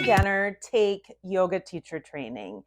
beginner take yoga teacher training?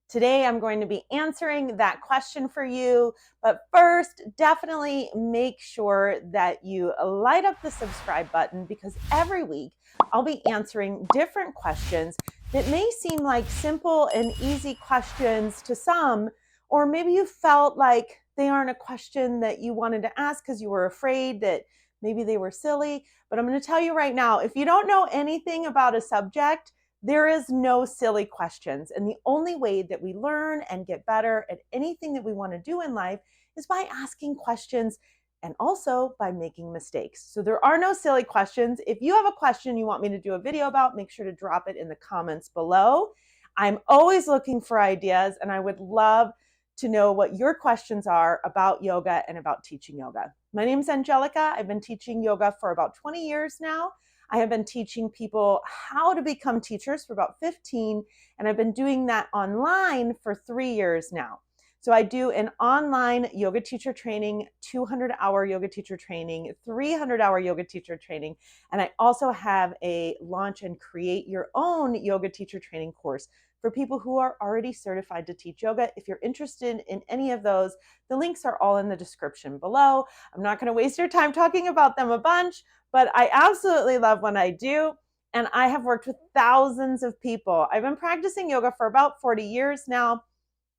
Today, I'm going to be answering that question for you. But first, definitely make sure that you light up the subscribe button because every week I'll be answering different questions that may seem like simple and easy questions to some, or maybe you felt like they aren't a question that you wanted to ask because you were afraid that maybe they were silly. But I'm going to tell you right now, if you don't know anything about a subject, there is no silly questions. And the only way that we learn and get better at anything that we want to do in life is by asking questions and also by making mistakes. So there are no silly questions. If you have a question you want me to do a video about, make sure to drop it in the comments below. I'm always looking for ideas, and I would love to know what your questions are about yoga and about teaching yoga. My name is Angelica. I've been teaching yoga for about 20 years now. I have been teaching people how to become teachers for about 15, and I've been doing that online for 3 years now. So I do an online yoga teacher training, 200-hour yoga teacher training, 300-hour yoga teacher training, and I also have a launch and create your own yoga teacher training course for people who are already certified to teach yoga. If you're interested in any of those, the links are all in the description below. I'm not going to waste your time talking about them a bunch, but I absolutely love what I do. And I have worked with thousands of people. I've been practicing yoga for about 40 years now.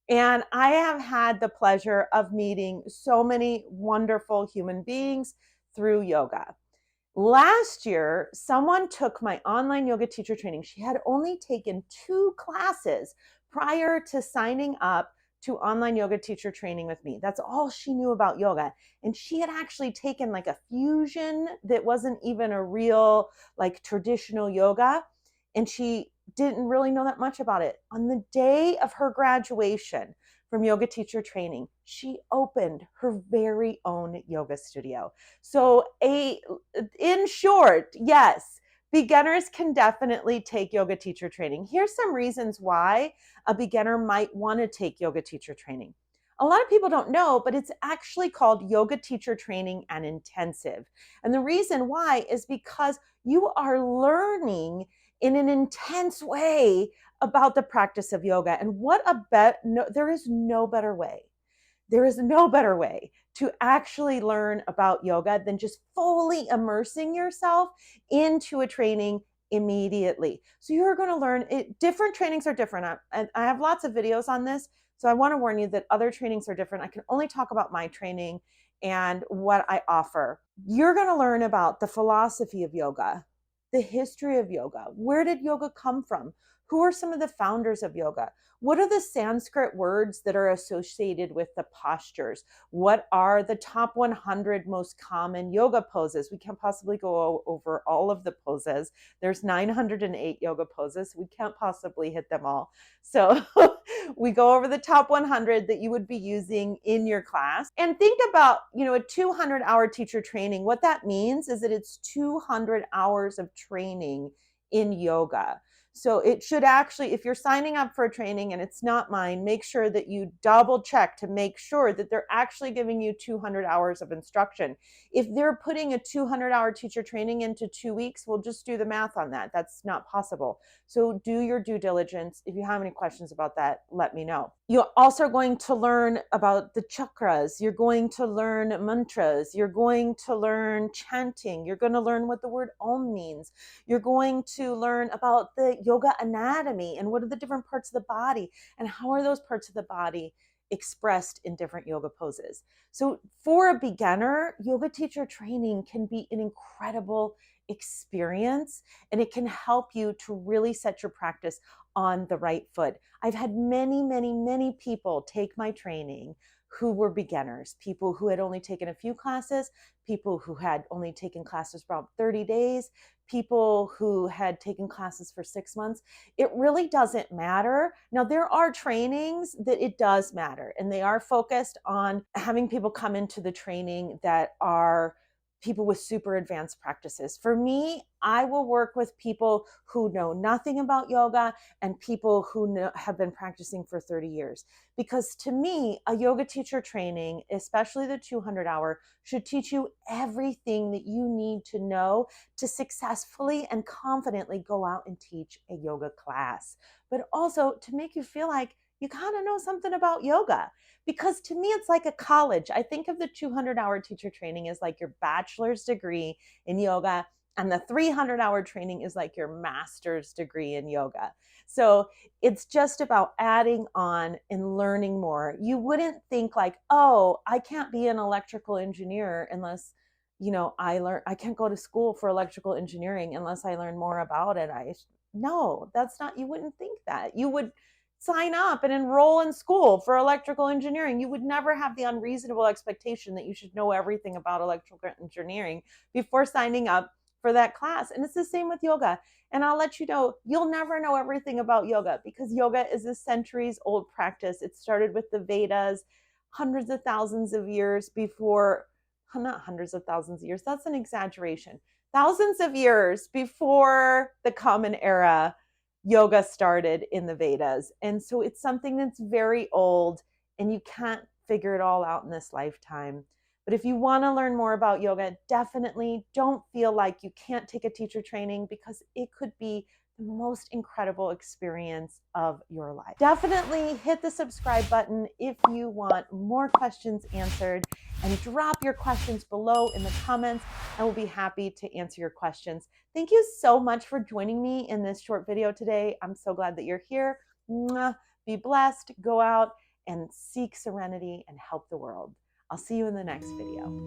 And I have had the pleasure of meeting so many wonderful human beings through yoga. Last year, someone took my online yoga teacher training. She had only taken 2 classes prior to signing up to online yoga teacher training with me. That's all she knew about yoga. And she had actually taken like a fusion that wasn't even a real like traditional yoga. And she didn't really know that much about it. On the day of her graduation from yoga teacher training, she opened her very own yoga studio. So in short, yes, beginners can definitely take yoga teacher training. Here's some reasons why a beginner might want to take yoga teacher training. A lot of people don't know, but it's actually called Yoga Teacher Training and Intensive. And the reason why is because you are learning in an intense way about the practice of yoga. And there is no better way. There is no better way to actually learn about yoga than just fully immersing yourself into a training immediately. So you're going to learn it. Different trainings are different. I have lots of videos on this. So I want to warn you that other trainings are different. I can only talk about my training and what I offer. You're going to learn about the philosophy of yoga, the history of yoga. Where did yoga come from? Who are some of the founders of yoga? What are the Sanskrit words that are associated with the postures? What are the top 100 most common yoga poses? We can't possibly go over all of the poses. There's 908 yoga poses. We can't possibly hit them all. So we go over the top 100 that you would be using in your class. And think about, a 200-hour teacher training. What that means is that it's 200 hours of training in yoga. So it should actually, if you're signing up for a training and it's not mine, make sure that you double check to make sure that they're actually giving you 200 hours of instruction. If they're putting a 200-hour teacher training into 2 weeks, we'll just do the math on that. That's not possible. So do your due diligence. If you have any questions about that, let me know. You're also going to learn about the chakras. You're going to learn mantras. You're going to learn chanting. You're going to learn what the word Om means. You're going to learn about the yoga anatomy and what are the different parts of the body and how are those parts of the body expressed in different yoga poses. So for a beginner, yoga teacher training can be an incredible experience, and it can help you to really set your practice on the right foot. I've had many, many, many people take my training who were beginners, people who had only taken a few classes, people who had only taken classes for about 30 days, people who had taken classes for 6 months. It really doesn't matter. Now, there are trainings that it does matter, and they are focused on having people come into the training that are people with super advanced practices. For me, I will work with people who know nothing about yoga and people who have been practicing for 30 years. Because to me, a yoga teacher training, especially the 200-hour, should teach you everything that you need to know to successfully and confidently go out and teach a yoga class, but also to make you feel like you kind of know something about yoga. Because to me, it's like a college. I think of the 200-hour teacher training as like your bachelor's degree in yoga, and the 300-hour training is like your master's degree in yoga. So it's just about adding on and learning more. You wouldn't think like, oh, I can't be an electrical engineer unless, I can't go to school for electrical engineering unless I learn more about it. No, that's not, you wouldn't think that. You would sign up and enroll in school for electrical engineering. You would never have the unreasonable expectation that you should know everything about electrical engineering before signing up for that class. And it's the same with yoga. And I'll let you know, you'll never know everything about yoga because yoga is a centuries old practice. It started with the Vedas hundreds of thousands of years before, not hundreds of thousands of years, that's an exaggeration. Thousands of years before the Common Era, yoga started in the Vedas. And so it's something that's very old and you can't figure it all out in this lifetime. But if you want to learn more about yoga, definitely don't feel like you can't take a teacher training because it could be the most incredible experience of your life. Definitely hit the subscribe button if you want more questions answered, and drop your questions below in the comments and we'll be happy to answer your questions. Thank you so much for joining me in this short video today. I'm so glad that you're here. Be blessed, go out and seek serenity and help the world. I'll see you in the next video.